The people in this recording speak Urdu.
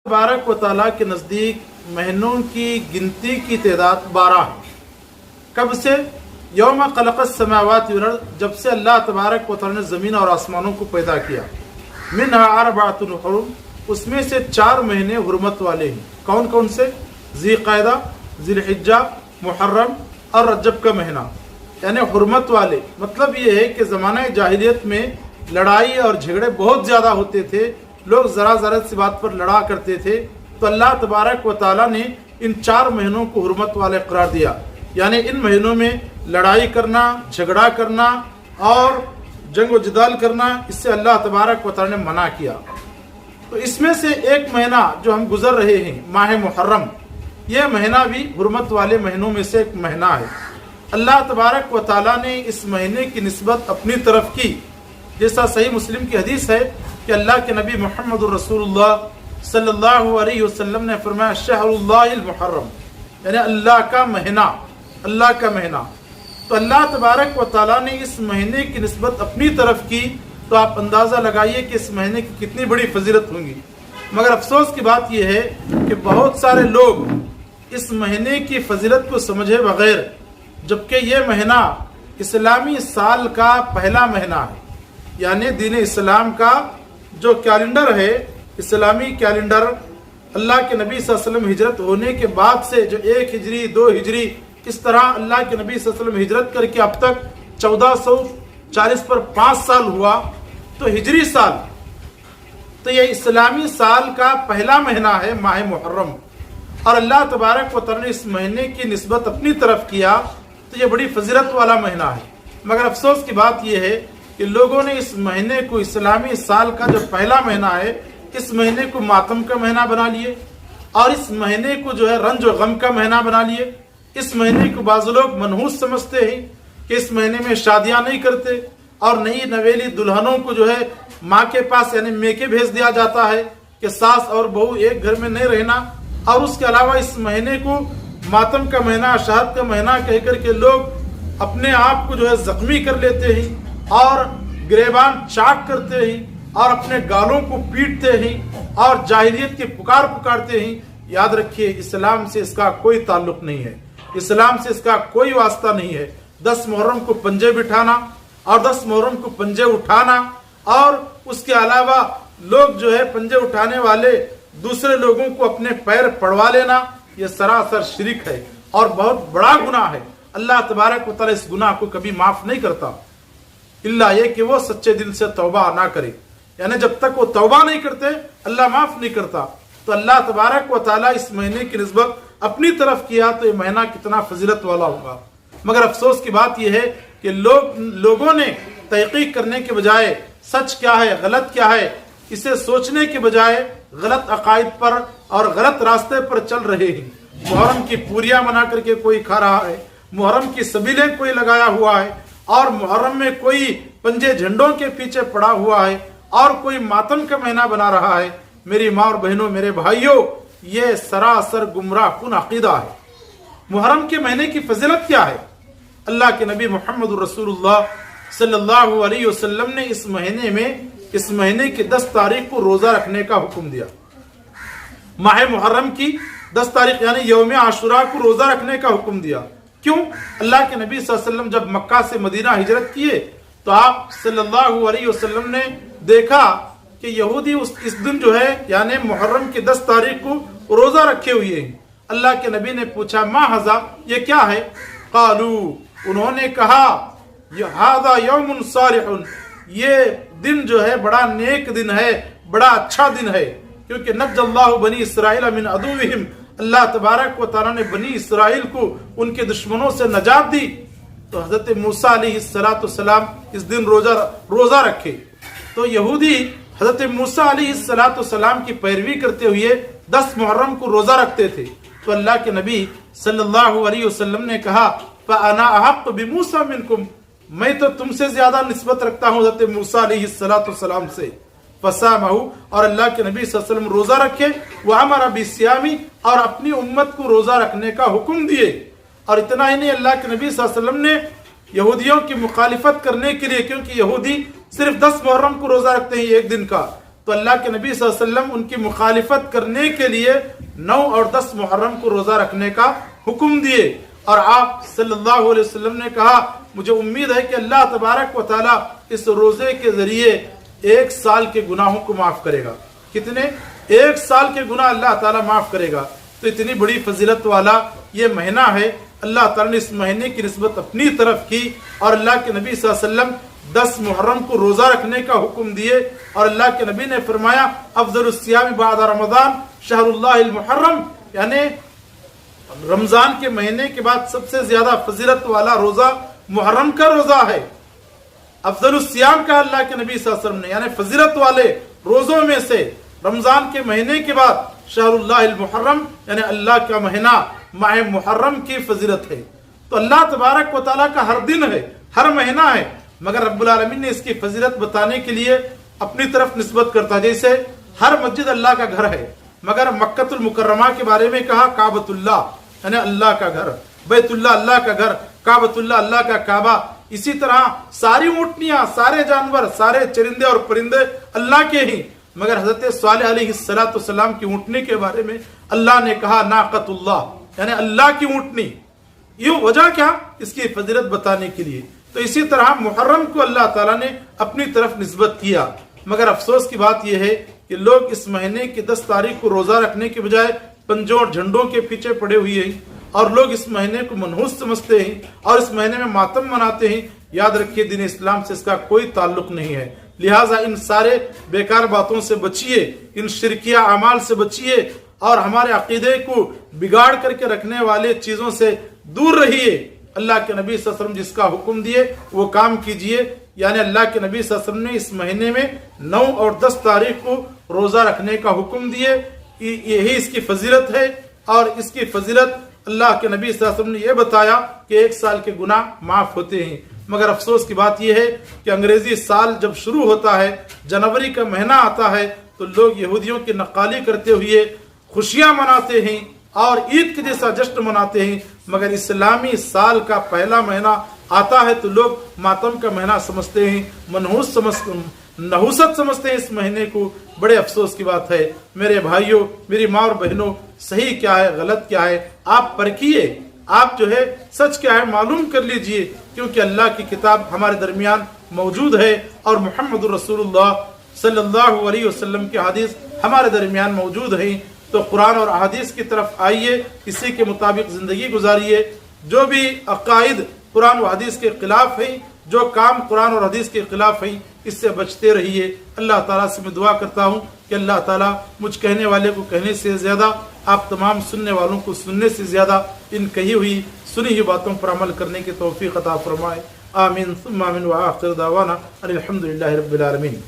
تبارک و تعالیٰ کے نزدیک مہینوں کی گنتی کی تعداد 12 ہے۔ کب سے؟ یوم خلق السماوات والارض، جب سے اللہ تبارک و تعالیٰ نے زمین اور آسمانوں کو پیدا کیا۔ منہا اربعۃ حرم، اس میں سے 4 مہینے حرمت والے ہیں۔ کون کون سے؟ ذی قعدہ، ذی الحجہ، محرم اور رجب کا مہینہ، یعنی حرمت والے۔ مطلب یہ ہے کہ زمانہ جاہلیت میں لڑائی اور جھگڑے بہت زیادہ ہوتے تھے، لوگ ذرا سی بات پر لڑا کرتے تھے، تو اللہ تبارک و تعالیٰ نے ان 4 مہینوں کو حرمت والے قرار دیا۔ یعنی ان مہینوں میں لڑائی کرنا، جھگڑا کرنا اور جنگ و جدال کرنا، اس سے اللہ تبارک و تعالیٰ نے منع کیا۔ تو اس میں سے ایک مہینہ جو ہم گزر رہے ہیں، ماہ محرم، یہ مہینہ بھی حرمت والے مہینوں میں سے ایک مہینہ ہے۔ اللہ تبارک و تعالیٰ نے اس مہینے کی نسبت اپنی طرف کی، جیسا صحیح مسلم کی حدیث ہے کہ اللہ کے نبی محمد الرسول اللہ صلی اللہ علیہ وسلم نے فرمایا شہر اللہ المحرم، یعنی اللہ کا مہینہ، اللہ کا مہینہ۔ تو اللہ تبارک و تعالیٰ نے اس مہینے کی نسبت اپنی طرف کی، تو آپ اندازہ لگائیے کہ اس مہینے کی کتنی بڑی فضیلت ہوں گی۔ مگر افسوس کی بات یہ ہے کہ بہت سارے لوگ اس مہینے کی فضیلت کو سمجھے بغیر، جبکہ یہ مہینہ اسلامی سال کا پہلا مہینہ ہے، یعنی دین اسلام کا جو کیلنڈر ہے، اسلامی کیلنڈر، اللہ کے نبی صلی اللہ علیہ وسلم ہجرت ہونے کے بعد سے جو 1 ہجری 2 ہجری اس طرح اللہ کے نبی صلی اللہ علیہ وسلم ہجرت کر کے اب تک 1440 پر 5 سال ہوا، تو ہجری سال، تو یہ اسلامی سال کا پہلا مہینہ ہے ماہ محرم، اور اللہ تبارک و تعالیٰ نے اس مہینے کی نسبت اپنی طرف کیا، تو یہ بڑی فضیلت والا مہینہ ہے۔ مگر افسوس کی بات یہ ہے کہ لوگوں نے اس مہینے کو، اسلامی سال کا جو پہلا مہینہ ہے، اس مہینے کو ماتم کا مہینہ بنا لیے، اور اس مہینے کو جو ہے رنج و غم کا مہینہ بنا لیے۔ اس مہینے کو بعض لوگ منحوس سمجھتے ہیں کہ اس مہینے میں شادیاں نہیں کرتے، اور نئی نویلی دلہنوں کو جو ہے ماں کے پاس یعنی میکے بھیج دیا جاتا ہے کہ ساس اور بہو ایک گھر میں نہیں رہنا، اور اس کے علاوہ اس مہینے کو ماتم کا مہینہ، شہد کا مہینہ کہہ کر کے لوگ اپنے آپ کو جو ہے زخمی کر لیتے ہیں، اور گریبان چاک کرتے ہیں، اور اپنے گالوں کو پیٹتے ہیں، اور جاہلیت کی پکارتے ہیں۔ یاد رکھیے، اسلام سے اس کا کوئی تعلق نہیں ہے، اسلام سے اس کا کوئی واسطہ نہیں ہے۔ 10 محرم کو پنجے بٹھانا اور 10 محرم کو پنجے اٹھانا، اور اس کے علاوہ لوگ جو ہے پنجے اٹھانے والے دوسرے لوگوں کو اپنے پیر پڑوا لینا، یہ سراسر شرک ہے اور بہت بڑا گناہ ہے۔ اللہ تبارک و تعالیٰ اس گناہ کو کبھی معاف نہیں کرتا، اللہ یہ کہ وہ سچے دل سے توبہ نہ کرے، یعنی جب تک وہ توبہ نہیں کرتے اللہ معاف نہیں کرتا۔ تو اللہ تبارک و تعالیٰ اس مہینے کی نسبت اپنی طرف کیا، تو یہ مہینہ کتنا فضیلت والا ہوگا۔ مگر افسوس کی بات یہ ہے کہ لوگوں نے تحقیق کرنے کے بجائے سچ کیا ہے، غلط کیا ہے، اسے سوچنے کے بجائے غلط عقائد پر اور غلط راستے پر چل رہے ہیں۔ محرم کی پوریاں بنا کر کے کوئی کھا رہا ہے، محرم کی سبیلیں کوئی لگایا ہوا ہے، اور محرم میں کوئی پنجے جھنڈوں کے پیچھے پڑا ہوا ہے، اور کوئی ماتم کا مہینہ بنا رہا ہے۔ میری ماں اور بہنوں، میرے بھائیوں، یہ سراسر گمراہ کن عقیدہ ہے۔ محرم کے مہینے کی فضیلت کیا ہے؟ اللہ کے نبی محمد الرسول اللہ صلی اللہ علیہ وسلم نے اس مہینے کی 10 تاریخ کو روزہ رکھنے کا حکم دیا۔ ماہ محرم کی 10 تاریخ یعنی یوم عاشوراء کو روزہ رکھنے کا حکم دیا۔ کیوں؟ اللہ کے نبی صلی اللہ علیہ وسلم جب مکہ سے مدینہ ہجرت کیے، تو آپ صلی اللہ علیہ وسلم نے دیکھا کہ یہودی اس دن جو ہے یعنی محرم کی 10 تاریخ کو روزہ رکھے ہوئے ہیں۔ اللہ کے نبی نے پوچھا ما ھذا، یہ کیا ہے؟ قالو، انہوں نے کہا ھذا یوم صالح، یہ دن جو ہے بڑا نیک دن ہے، بڑا اچھا دن ہے، کیونکہ نجى اللہ بنی اسرائیل من عدوہم، اللہ تبارک و تعالیٰ نے بنی اسرائیل کو ان کے دشمنوں سے نجات دی۔ تو حضرت موسیٰ علیہ السلام اس دن روزہ رکھے، تو یہودی حضرت موسیٰ علیہ السلام کی پیروی کرتے ہوئے 10 محرم کو روزہ رکھتے تھے۔ تو اللہ کے نبی صلی اللہ علیہ وسلم نے کہا فَأَنَا أَحَقُّ بِمُوسَىٰ مِنْكُمْ، میں تو تم سے زیادہ نسبت رکھتا ہوں حضرت موسیٰ علیہ السلام سے۔ فَصَامَهُ، اور اللہ کے نبی صلی اللہ علیہ وسلم روزہ رکھے، وَأَمَرَ بِالصِّيَامِ، اور اپنی امت کو روزہ رکھنے کا حکم دیے۔ اور اتنا ہی نہیں، اللہ کے نبی صلی اللہ علیہ وسلم نے یہودیوں کی مخالفت کرنے کے لیے، کیونکہ یہودی صرف 10 محرم کو روزہ رکھتے ہیں ایک دن کا، تو اللہ کے نبی صلی اللہ علیہ وسلم ان کی مخالفت کرنے کے لیے 9 اور 10 محرم کو روزہ رکھنے کا حکم دیے، اور آپ صلی اللہ علیہ وسلم نے کہا مجھے امید ہے کہ اللہ تبارک و تعالیٰ اس روزے کے ذریعے 1 سال کے گناہوں کو معاف کرے گا۔ کتنے؟ 1 سال کے گناہ اللہ تعالیٰ معاف کرے گا۔ تو اتنی بڑی فضیلت والا یہ مہینہ ہے، اللہ تعالیٰ نے اس مہینے کی نسبت اپنی طرف کی، اور اللہ کے نبی صلی اللہ علیہ وسلم 10 محرم کو روزہ رکھنے کا حکم دیے، اور اللہ کے نبی نے فرمایا افضل الصیام بعد رمضان شہر اللہ المحرم، یعنی رمضان کے مہینے کے بعد سب سے زیادہ فضیلت والا روزہ محرم کا روزہ ہے۔ افضل الصیام کا اللہ کے نبی صلی اللہ علیہ وسلم نے، یعنی فضیلت والے روزوں میں سے رمضان کے مہینے کے بعد شہر اللہ المحرم، یعنی اللہ کا مہینہ ماہ محرم کی فضیلت ہے۔ تو اللہ تبارک و تعالیٰ کا ہر دن ہے، ہر مہینہ ہے، مگر رب العالمین نے اس کی فضیلت بتانے کے لیے اپنی طرف نسبت کرتا ہے۔ جیسے ہر مسجد اللہ کا گھر ہے، مگر مکۃ المکرمہ کے بارے میں کہا کعبۃ اللہ، یعنی اللہ کا گھر، بیت اللہ اللہ کا گھر، کعبۃ اللہ اللہ کا کعبہ۔ اسی طرح ساری اونٹنیاں، سارے جانور، سارے چرندے اور پرندے اللہ کے ہی، مگر حضرت صالح علیہ السلام کی اونٹنی کے بارے میں اللہ نے کہا ناقۃ اللہ، یعنی اللہ کی اونٹنی۔ یہ وجہ کیا؟ اس کی فضیلت بتانے کے لیے۔ تو اسی طرح محرم کو اللہ تعالیٰ نے اپنی طرف نسبت کیا، مگر افسوس کی بات یہ ہے کہ لوگ اس مہینے کی 10 تاریخ کو روزہ رکھنے کے بجائے پنجوں اور جھنڈوں کے پیچھے پڑے ہوئے ہیں، اور لوگ اس مہینے کو منحوس سمجھتے ہیں اور اس مہینے میں ماتم مناتے ہیں۔ یاد رکھیے دین اسلام سے اس کا کوئی تعلق نہیں ہے، لہٰذا ان سارے بیکار باتوں سے بچیے، ان شرکیہ اعمال سے بچیے، اور ہمارے عقیدے کو بگاڑ کر کے رکھنے والے چیزوں سے دور رہیے۔ اللہ کے نبی صلی اللہ علیہ وسلم جس کا حکم دیے وہ کام کیجئے، یعنی اللہ کے نبی صلی اللہ علیہ وسلم نے اس مہینے میں 9 اور 10 تاریخ کو روزہ رکھنے کا حکم دیے، یہی اس کی فضیلت ہے۔ اور اس کی فضیلت اللہ کے نبی صلی اللہ علیہ وسلم نے یہ بتایا کہ 1 سال کے گناہ معاف ہوتے ہیں، مگر افسوس کی بات یہ ہے کہ انگریزی سال جب شروع ہوتا ہے، جنوری کا مہینہ آتا ہے، تو لوگ یہودیوں کی نقالی کرتے ہوئے خوشیاں مناتے ہیں اور عید کے جیسا جشن مناتے ہیں، مگر اسلامی سال کا پہلا مہینہ آتا ہے تو لوگ ماتم کا مہینہ سمجھتے ہیں، نحوست سمجھتے ہیں اس مہینے کو۔ بڑے افسوس کی بات ہے میرے بھائیوں، میری ماں اور بہنوں، صحیح کیا ہے غلط کیا ہے آپ پرکھیے، آپ جو ہے سچ کیا ہے معلوم کر لیجئے، کیونکہ اللہ کی کتاب ہمارے درمیان موجود ہے اور محمد رسول اللہ صلی اللہ علیہ وسلم کی حدیث ہمارے درمیان موجود ہے۔ تو قرآن اور احادیث کی طرف آئیے، اسی کے مطابق زندگی گزاریے۔ جو بھی عقائد قرآن و حدیث کے خلاف ہیں، جو کام قرآن اور حدیث کے خلاف ہیں، اس سے بچتے رہیے۔ اللہ تعالیٰ سے میں دعا کرتا ہوں کہ اللہ تعالیٰ مجھ کہنے والے کو کہنے سے زیادہ، آپ تمام سننے والوں کو سننے سے زیادہ ان کہی ہوئی سنی ہوئی باتوں پر عمل کرنے کی توفیق عطا فرمائے۔ آمین ثم آمین، وآخر دعوانا ان الحمد للہ رب العالمین۔